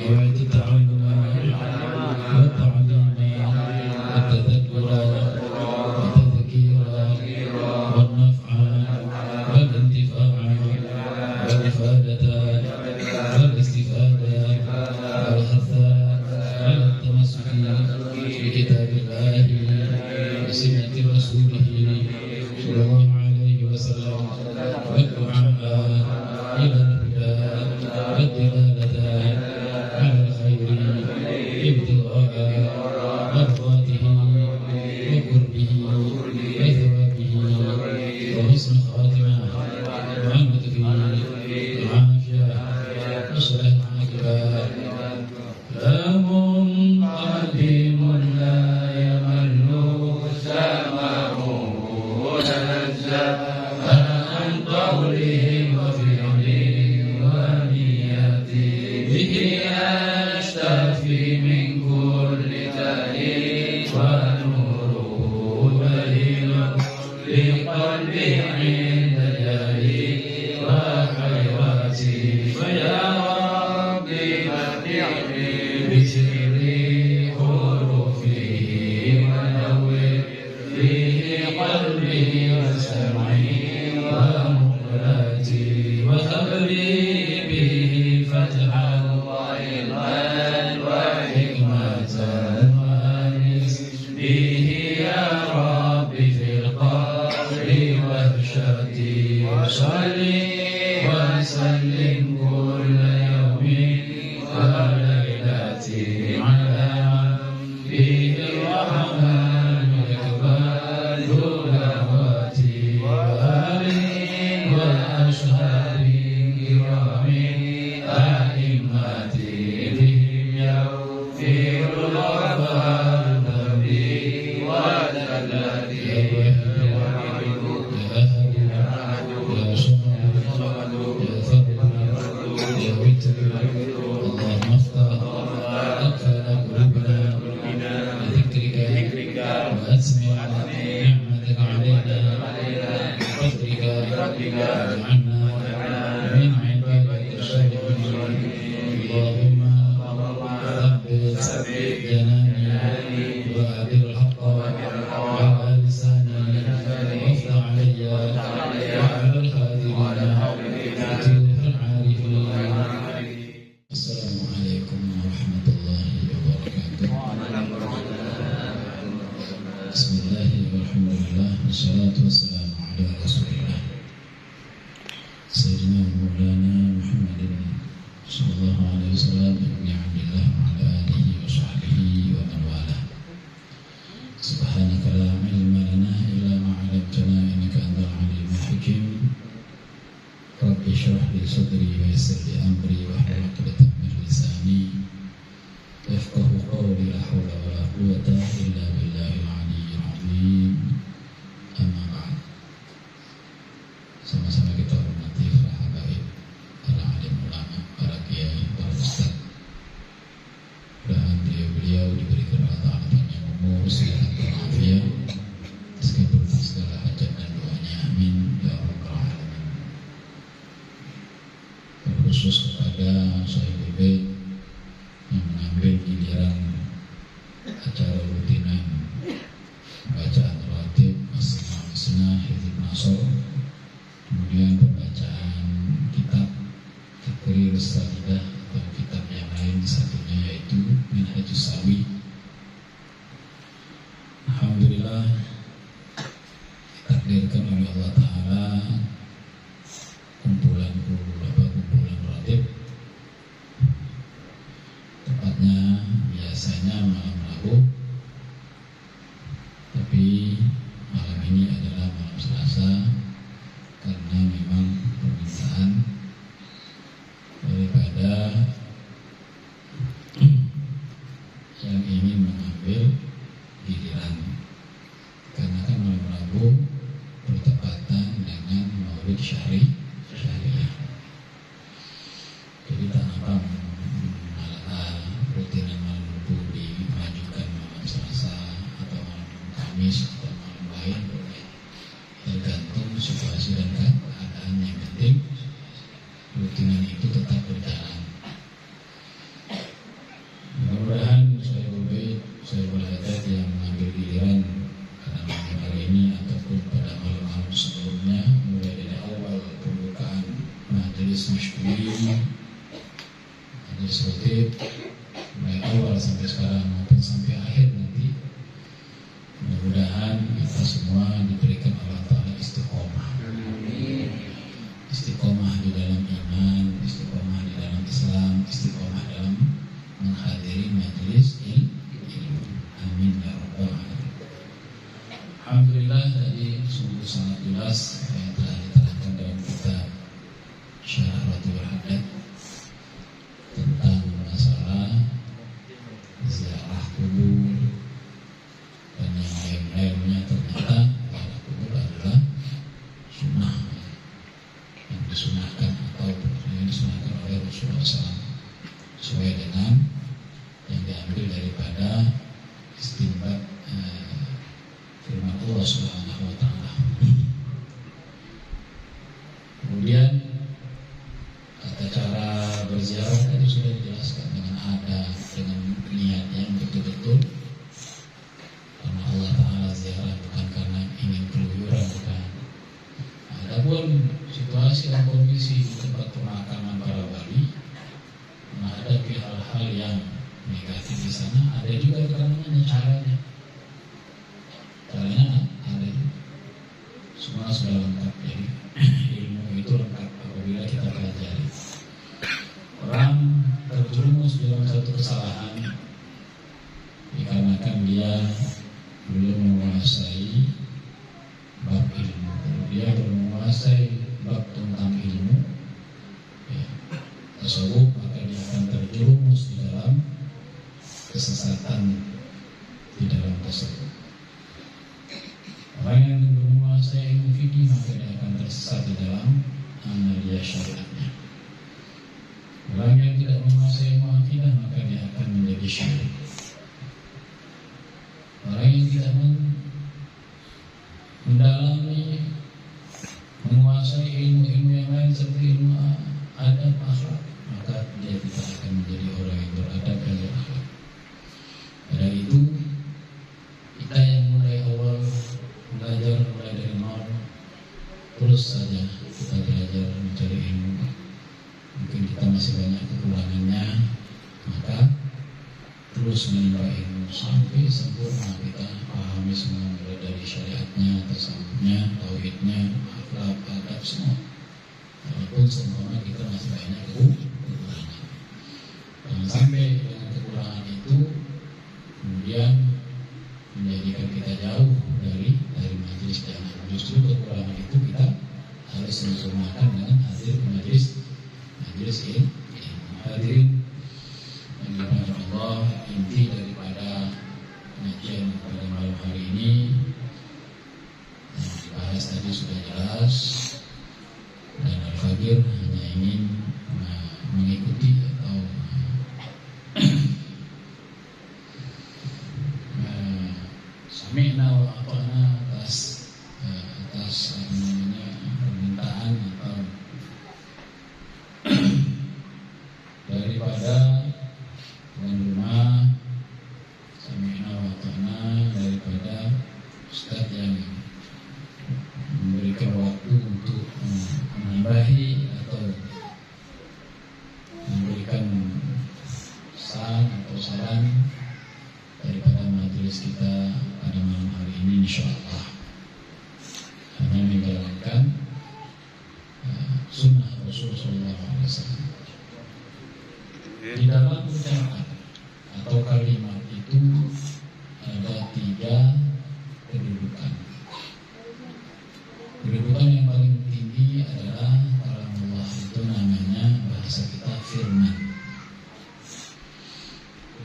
نويت التعلم والتعليم والتذكر والتذكير والنفع والانتفاع والإفادة والاستفادة والحث على التمسك بكتاب الله وسنة رسوله صلى الله عليه وسلم والدعاء إلى الهدى والدلالة على الخير ابتغاء مرضاته وقربه وثوابه وحسن الخاتمة مع اللطف والعافية وصلاح العاقبة لهم قديم لا يمل سمعه تنزه عن قولهم وفعلهم ونياتي به أشتفي من كل تأليف ونوره بهيم لقلبي عند جاهي وخيراتي فيا ربي متعني بسري حروفه ونور فيه قلبي وسمعي ومقلاتي وهب لي به فتحا وعلما وحكمة وأنس به يا ربي في القبر وحشتي وصلي وسلم كل يوم وليلتي على فيه الرحمن يقبل دعواتي وآله وأشهاد كرام أئمتي بهم يغفر الغفار ذنبي وذلتي يا أهل يا صمد يا فرد يا وتر اللهم افتح أقفال قلوبنا بذكرك وأسمع نعمتك علينا بفضلك واجعلنا من عبادك الصالحين اللهم ثبت جناني وأدر الحق على لساني وافتح علي وعلى الحاضرين فتوح العارفين. السلام عليكم ورحمة الله وبركاته. بسم الله والحمد لله والصلاة والسلام على رسول الله سيدنا مولانا محمد صلى الله عليه وسلم ابن عبد الله وعلى آله وصحبه ومن والاه. سبحانك لا علم لنا إلا ما علمتنا إنك أنت العليم الحكيم. رب اشرح لي صدري ويسر لي أمري واحلل عقدة من لساني يفقهوا قولي لا حول ولا قوة إلا بالله العلي العظيم. Amma ba'd. Sama-sama kita hormati para habaib, para alim ulama, para kiai, para ustaz. Mudah-mudahan beliau diberikan Allah Ta'ala panjang umur, sehat walafiat, meskipun segala hajat dan doanya. Amin ya rabbal alamin. Terkhusus kepada Sahibul Bait yang mengambil giliran acara rutinan bacaan rawatib, asma, hizib nasr, kemudian pembacaan kitab Takrir Salidah atau kitab yang lain satunya yaitu Minhajus Sawi. Alhamdulillah ditakdirkan oleh Allah Ta'ala kumpulan rawatib, tepatnya biasanya malam Rabu, tapi malam ini adalah malam Selasa karena memang permintaan daripada yang ingin mengambil giliran, karena kan malam Rabu bertepatan majelis masyhuri, majelis khotib, mulai awal sampai sekarang maupun sampai akhir nanti. Mudah-mudahan kita semua diberikan Allah Ta'ala istiqomah. Istiqomah di dalam iman, istiqomah di dalam Islam, istiqomah dalam menghadiri majelis ilmu. Amin ya rabbal alamin. Alhamdulillah, tadi sungguh sangat jelas yang telah diterangkan dalam kitab Syarah Ratul Haddad tentang masalah ziarah kubur dan yang lain-lainnya. Ternyata ziarah kubur adalah sunnah yang disunahkan atau yang disunahkan oleh Rasulullah SAW sesuai dengan yang diambil daripada istinbat firman Allah Subhanahu wa Ta'ala. Kemudian tata cara berziarah tadi sudah dijelaskan dengan adab, dengan niat yang betul-betul karena Allah Ta'ala ziarah bukan karena ingin keluyuran, bukan. Adapun situasi dan kondisi di tempat pemakaman para wali menghadapi hal-hal yang negatif di sana, ada juga keterangannya caranya. Caranya ada juga. Semua sudah lengkap. Jadi ilmu itu lengkap apabila kita pelajari. Orang terjerumus dalam satu kesalahan dikarenakan dia belum menguasai bab ilmu. Kalau dia belum menguasai bab tentang ilmu tasawuf, maka dia akan terjerumus di dalam kesesatan di dalam tasawuf. Orang yang belum menguasai ilmu fikih, maka dia akan tersesat di dalam amalia syariatnya. Orang yang tidak menguasai ilmu akidah, maka dia akan menjadi syirik. Orang yang tidak mendalami, menguasai ilmu-ilmu yang lain seperti ilmu adab, akhlak, maka dia tidak akan menjadi orang yang beradab dan berakhlak. Dari itu, kita yang mulai awal belajar mulai dari nol, terus saja kita belajar mencari ilmu. Mungkin kita masih banyak kekurangannya, maka terus menimba ilmu sampai sempurna kita pahami semua, mulai dari syariatnya, tasawufnya, tauhidnya, akhlak, adab, semua. Walaupun seumpama kita masih banyak kekurangan. Jangan sampai dengan kekurangan itu kemudian menjadikan kita jauh dari majelis jangan. Justru kekurangan itu kita harus sempurnakan dengan hadir ke majelis ilmu. Hadirin yang dirahmati Allah, inti daripada pengajian pada malam hari ini yang dibahas tadi sudah jelas, dan Al-Fagir hanya ingin mengikuti atau sami'na wa ata'na atas permintaan atau daripada tuan rumah, sami'na wa ata'na daripada Ustaz yang memberikan waktu untuk menambahi atau memberikan saran atau saran daripada majelis kita pada malam hari ini, insyaallah hanya menjalankan sunnah Rasulullah SAW. Di dalam ucapan atau kalimat itu ada 3 kedudukan. Kedudukan yang paling tinggi adalah kalamullah, itu namanya bahasa kita firman.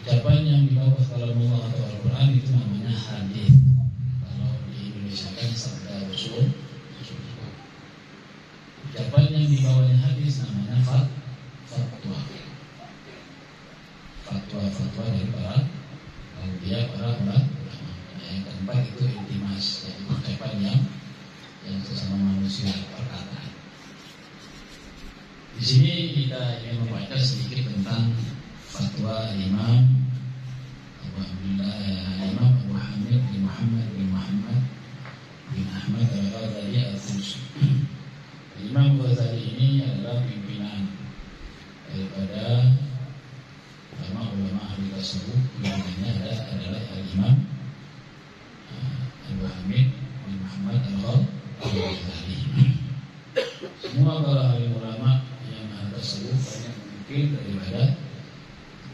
Ucapan yang di bawah kalamullah atau Al-Quran itu namanya hadis. Kalau di Indonesia kan sabda Rasul. Ucapan yang di bawahnya hadis namanya fatwa. Fatwa dari para aulia, para ulama. Yang keempat itu intimas, jadi ucapan yang sesama manusia perkataan. Di sini kita ingin membaca sedikit tentang fatwa Imam Abu Hamid bin Muhammad bin Ahmad Al-Ghazali Al-Tusi. Imam Ghazali ini adalah pimpinan daripada ulama ahli tasawuf. Pimpinannya adalah Imam Abu Hamid bin Muhammad Al-Ghazali. Semua para ahli ulama yang ahli tasawuf banyak mungkin daripada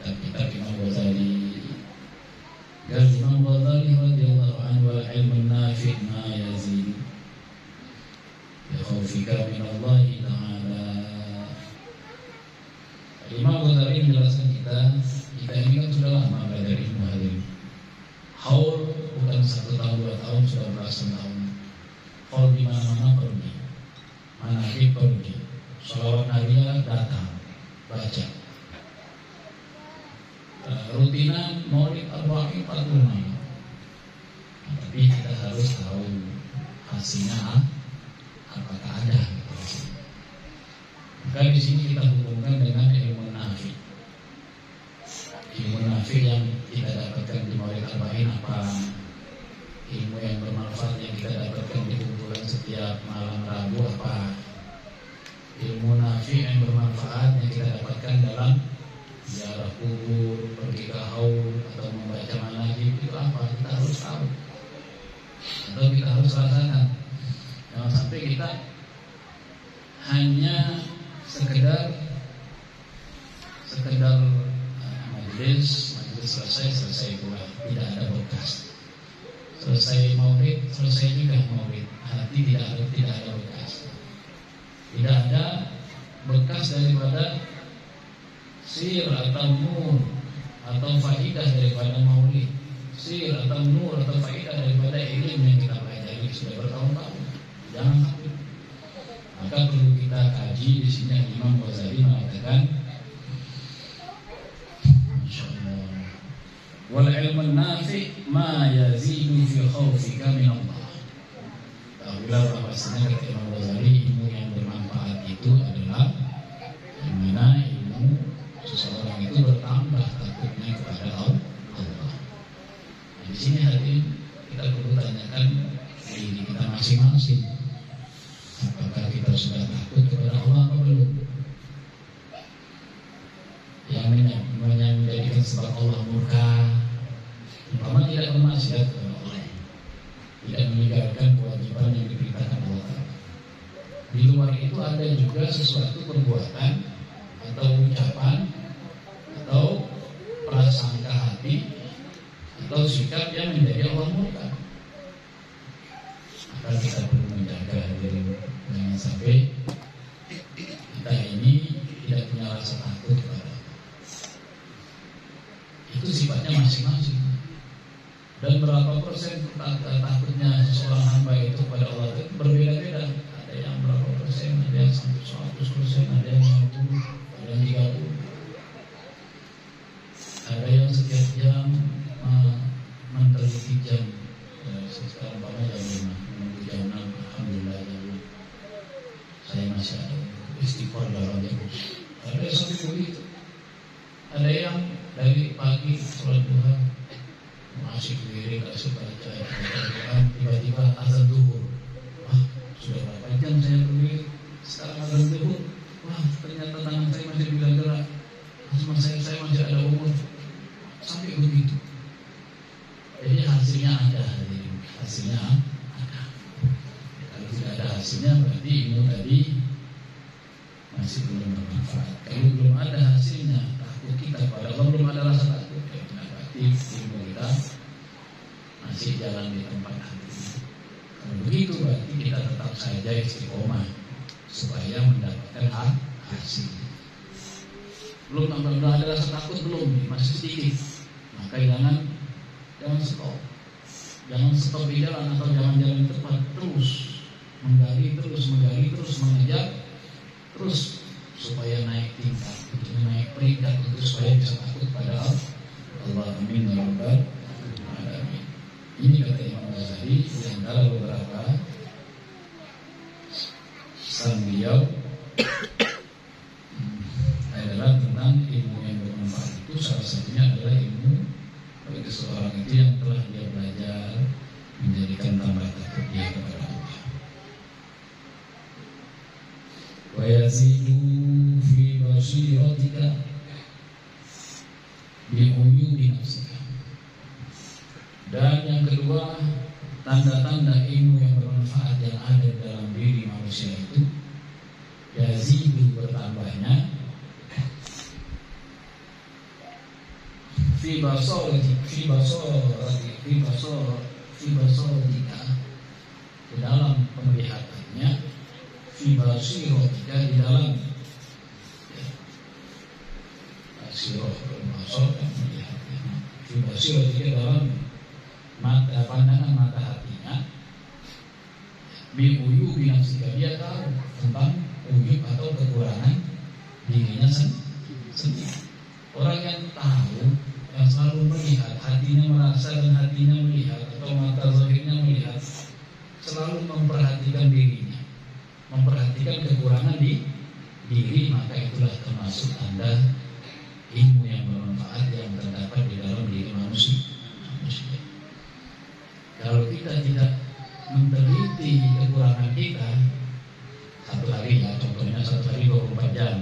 kitab Imam Ghazali. Dan Imam Ghazali radhiyallahu anhu, wal ilmu nafi' ma yazid bi khaufika min Allah ta'ala. Imam Ghazali menjelaskan kita ini kan sudah lama belajar ilmu hadis. Haul bukan 1 tahun 2 tahun, sudah belasan tahun. Haul di mana-mana pergi, manakib pergi, sholawat Nabi datang, baca. Rutinan maulid arba'in 46. Tapi kita harus tahu hasilnya apakah ada. Maka di sini kita hubungkan dengan ilmu nafi. Ilmu nafi yang kita dapatkan di maulid arba'in apa? Ilmu yang bermanfaat yang kita dapatkan di kumpulan setiap malam Rabu apa? Ilmu nafi yang bermanfaat yang kita dapatkan dalam ziarah kubur, pergi ke haul, atau membaca manhaj itu apa? Kita harus tahu, atau kita harus rasakan. Jangan sampai kita hanya sekedar majelis selesai pula, tidak ada bekas. Selesai maulid, selesai juga maulid, hati tidak ada bekas. Tidak ada bekas daripada sir atau nur atau faidah daripada maulid, sir atau nur atau faidah daripada ilmu yang kita pelajari sudah bertahun-tahun. Jangan takut. Maka perlu kita kaji. Di sini Imam Ghazali mengatakan, Masyaallah, wal ilmu nafi' ma yazidu fi khaufika min Allah. Tahuilah bahwasanya kata Imam Ghazali, ilmu yang bermanfaat itu adalah yang mana ilmu seseorang itu bertambah takutnya kepada Allah. Nah, di sini hadirin kita perlu tanyakan diri kita masing-masing. Apakah kita sudah takut kepada Allah atau belum? Yang menjadikan sebab Allah murka, umpama tidak bermaksiat kepada Allah, tidak meninggalkan kewajiban yang diperintahkan Allah. Di luar itu ada juga sesuatu perbuatan atau ucapan atau prasangka hati atau sikap yang menjadi Allah murka. Maka kita perlu menjaga diri, jangan sampai kita ini tidak punya rasa takut kepada Allah. Itu sifatnya masing-masing. Dan berapa persen takutnya seseorang hamba itu kepada Allah itu berbeda-beda. Ada yang berapa persen, ada yang sampai 100%, ada yang 50%, ada yang 30%. Ada yang setiap jam menteliti jam. Sekarang pada jam 5, menunggu jam 6. Alhamdulillah jam 6. Saya masih ada istighfar dalam jam. Ada yang sampai begitu. Ada yang dari pagi sholat duha masih diri kasih baca tiba-tiba azan zuhur. Wah, sudah berapa jam saya berdiri, sekarang azan zuhur. Wah, ternyata tangan saya masih bisa gerak, saya masih ada umur. Sampai begitu. Jadi hasilnya ada, hasilnya ada. Kalau tidak ada hasilnya berarti ilmu tadi masih belum bermanfaat. Kalau belum ada hasilnya, takut kita pada Allah, belum ada rasa takut, berarti ilmu kita masih jalan di tempat hati. Kalau begitu berarti kita tetap saja istiqomah supaya mendapatkan hasil. Belum ada rasa takut, belum, masih sedikit. Maka jangan stop. Jangan stop di jalan atau jangan jalan tepat, terus menggali, terus mengejar, terus supaya naik tingkat, naik peringkat, untuk supaya bisa takut pada Allah. Amin ya rabbal alamin. Ini kata Imam Ghazali di antara beberapa pesan beliau adalah tentang ilmu yang bermanfaat. Itu salah satunya adalah ilmu bagi seseorang itu yang telah dia belajar menjadikan tambah takut dia kepada Allah. yazidu fi basiratika bi uyubi nafsika. Dan yang kedua, tanda-tanda ilmu yang bermanfaat yang ada dalam diri manusia itu yazidu, bertambahnya fi basaratika, di dalam penglihatannya, fi basiratika, di dalam basirah bermasuk dan melihatnya, fi basiratika, dalam mata, pandangan mata hatinya, bi uyubi nafsika, dia tahu tentang uyub atau kekurangan dirinya sendiri. Orang yang tahu, yang selalu melihat, hatinya merasa dan hatinya melihat, atau mata zahirnya melihat, selalu memperhatikan dirinya, memperhatikan kekurangan di diri, maka itulah termasuk tanda ilmu yang bermanfaat yang terdapat di dalam diri manusia. Kalau kita tidak meneliti kekurangan kita, satu hari ya, contohnya satu hari 24 jam,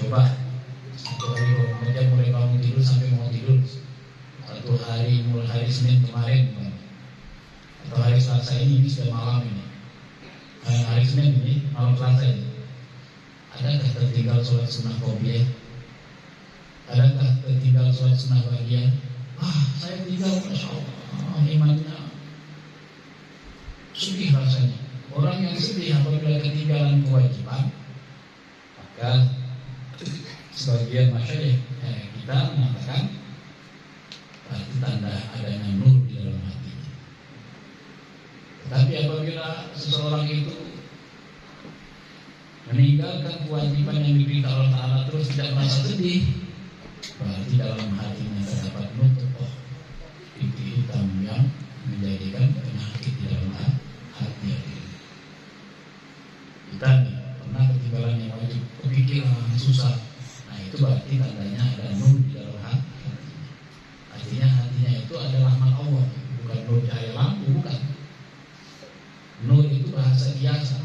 coba satu hari 24 jam mulai bangun tidur sampai mau tidur, satu hari mulai hari Senin kemarin atau hari Selasa ini sudah malam ini, hari Senin ini malam Selasa ini, adakah tertinggal sholat sunnah qobliyah? Adakah tertinggal sholat sunnah ba'diyah? Saya tinggal, masya Allah, imannya sedih rasanya. Orang yang sedih apabila ketinggalan kewajiban, maka sebagian masyarakat kita mengatakan berarti tanda adanya nur di dalam hatinya. Tapi apabila seseorang itu meninggalkan kewajiban yang diberitahu Allah Ta'ala terus tidak merasa sedih, berarti dalam hatinya terdapat nutfah, titik hitam yang menjadikan penyakit di dalam hati. Kita pernah ketinggalan yang wajib, kepikiran, susah. Nah itu berarti tandanya ada nur di dalam hati. Artinya hatinya itu ada rahmat Allah, bukan nur cahaya lampu, bukan. Nur itu bahasa biasa.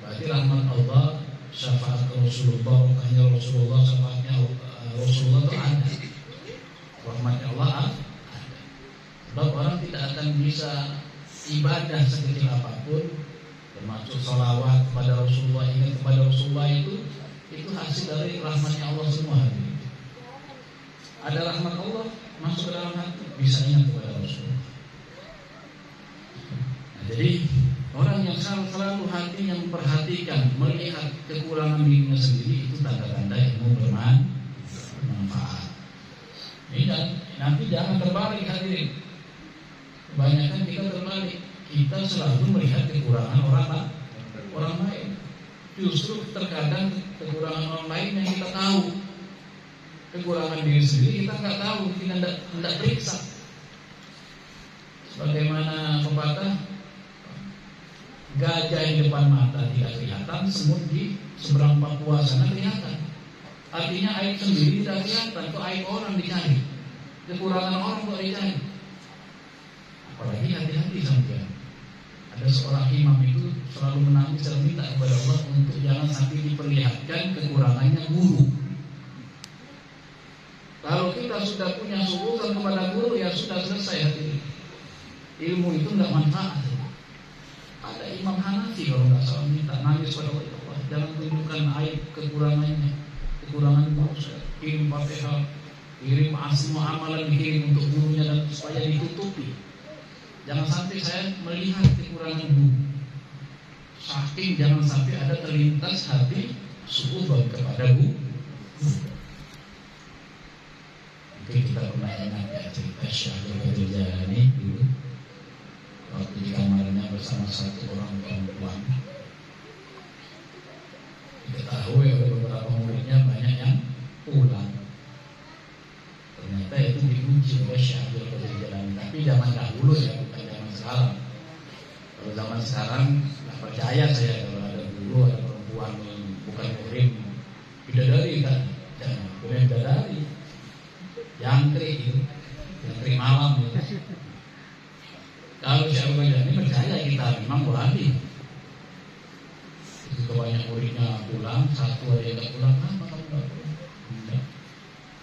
Berarti rahmat Allah, syafaat Rasulullah, hanya Rasulullah, syafaatnya Rasulullah itu ada. Rahmatnya Allah ada. Sebab orang tidak akan bisa ibadah sekecil apapun, termasuk sholawat kepada Rasulullah, ingat kepada Rasulullah, itu hasil dari rahmatnya Allah semua. Ada rahmat Allah masuk ke dalam hati, bisa ingat kepada Rasulullah. Nah, jadi orang yang selalu hatinya memperhatikan, melihat kekurangan dirinya sendiri, itu tanda-tanda ilmu bermanfaat. Ini dan nanti jangan terbalik hadirin. Kebanyakan kita terbalik, kita selalu melihat kekurangan orang lain. Justru terkadang kekurangan orang lain yang kita tahu, kekurangan diri sendiri kita nggak tahu, kita tidak periksa. Sebagaimana pepatah, gajah di depan mata tidak kelihatan, semut di seberang Papua sana kelihatan. Artinya aib sendiri tidak kelihatan, kok aib orang dicari, kekurangan orang kok dicari. Apalagi hati-hati sampai ada seorang imam itu selalu menangis dan minta kepada Allah untuk jangan sampai diperlihatkan kekurangannya guru. Kalau kita sudah punya suudzon kepada guru, ya sudah selesai hati. Ilmu itu nggak manfaat. Ada Imam Hanafi kalau nggak salah minta nangis pada Allah, jangan tunjukkan aib kekurangannya, kekurangan guru saya. Kirim Fatihah, kirim semua amalan dikirim untuk gurunya dan supaya ditutupi. Jangan sampai saya melihat kekurangan guru. Saking jangan sampai ada terlintas hati suudzon kepada guru. Mungkin kita pernah ingat ya cerita Syekh Abdul Qadir Jailani dulu waktu di kamarnya bersama satu orang perempuan. Diketahui oleh beberapa muridnya banyak yang pulang. Ternyata itu diuji oleh Syekh Abdul Qadir Jailani. Tapi zaman dahulu ya, bukan zaman sekarang. Kalau zaman sekarang nggak percaya saya kalau ada guru, ada perempuan yang bukan murim bidadari kan, jangan boleh bidadari, jangkrik malam gitu. Kalau Syekh Abdul Qadir Jailani percaya kita memang wali. Itu kebanyakan banyak muridnya pulang, satu aja nggak pulang, kenapa kamu nggak pulang? Enggak,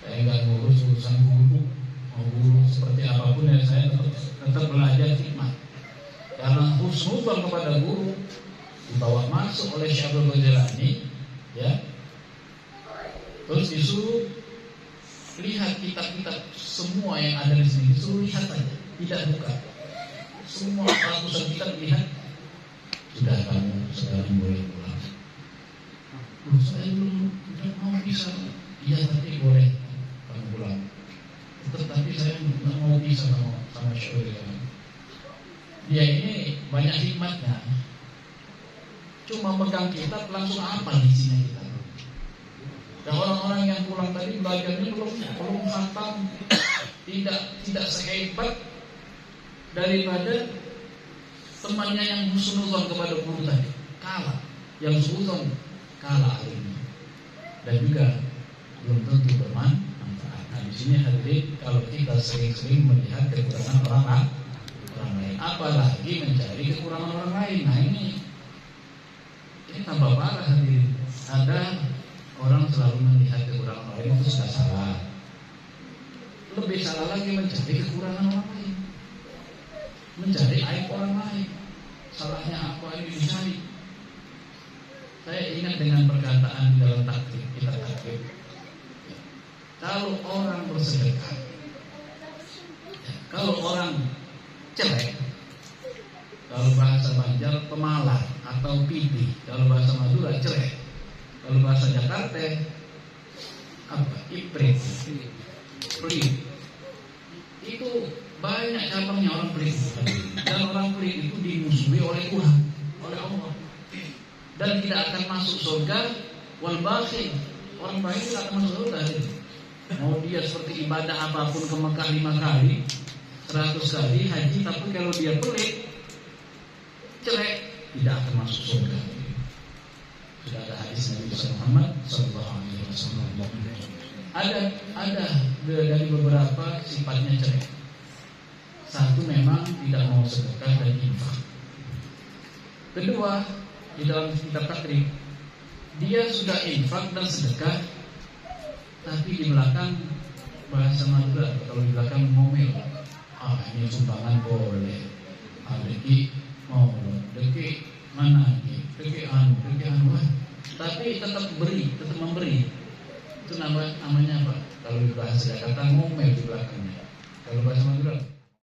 saya nggak ngurus urusan guru. Mau guru seperti apapun ya saya tetap belajar hikmah. Karena husnuzon kepada guru dibawa masuk oleh Syekh Abdul Qadir Jailani, ya. Terus disuruh lihat kitab-kitab semua yang ada di sini, disuruh lihat aja, tidak buka. Semua ratusan kitab lihat, sudah kamu sekarang boleh pulang. Saya belum mau bisa, iya tapi boleh kamu pulang. Tetapi saya nggak mau bisa sama Syekh. Dia ini banyak hikmatnya. Cuma pegang kitab langsung apa isinya kita. Dan orang-orang yang pulang tadi belajarnya belum khatam, tidak sehebat daripada temannya yang husnuzon kepada guru tadi. Kalah, yang husnuzon kalah alimnya. Dan juga belum tentu bermanfaat. Nah, di sini hadirin, kalau kita sering-sering melihat kekurangan orang lain, apalagi mencari kekurangan orang lain. Nah ini tambah parah hadirin. Ada orang selalu melihat kekurangan orang lain, itu sudah salah. Lebih salah lagi mencari kekurangan orang lain, mencari aib orang lain. Salahnya apa ini dicari. Saya ingat dengan perkataan di dalam takrib, kita takrib. Kalau orang bersedekah, kalau orang celek, kalau bahasa Banjar pemalas atau pidi, kalau bahasa Madura cerek, kalau bahasa Jakarta apa? Iprit, pelit. Itu banyak cabangnya orang pelit. Dan orang pelit itu dimusuhi oleh Tuhan, oleh Allah, dan tidak akan masuk surga. Wal bakhil, orang baik tidak akan masuk surga. Mau dia seperti ibadah apapun ke Mekah 5 kali, 100 kali haji, tapi kalau dia pelit, celek, tidak akan masuk surga. Sudah ada hadis Nabi Muhammad SAW. Ada dari beberapa sifatnya celek. Satu, memang tidak mau sedekah dan infak. Kedua, di dalam kitab takrib, dia sudah infak dan sedekah, tapi di belakang bahasa Madura, kalau di belakang ngomel, ini sumbangan boleh, deki mau, deki mana lagi, deki anu, tapi tetap memberi. Itu namanya apa? Kalau di bahasa Jakarta ngomel di belakangnya. Kalau bahasa Madura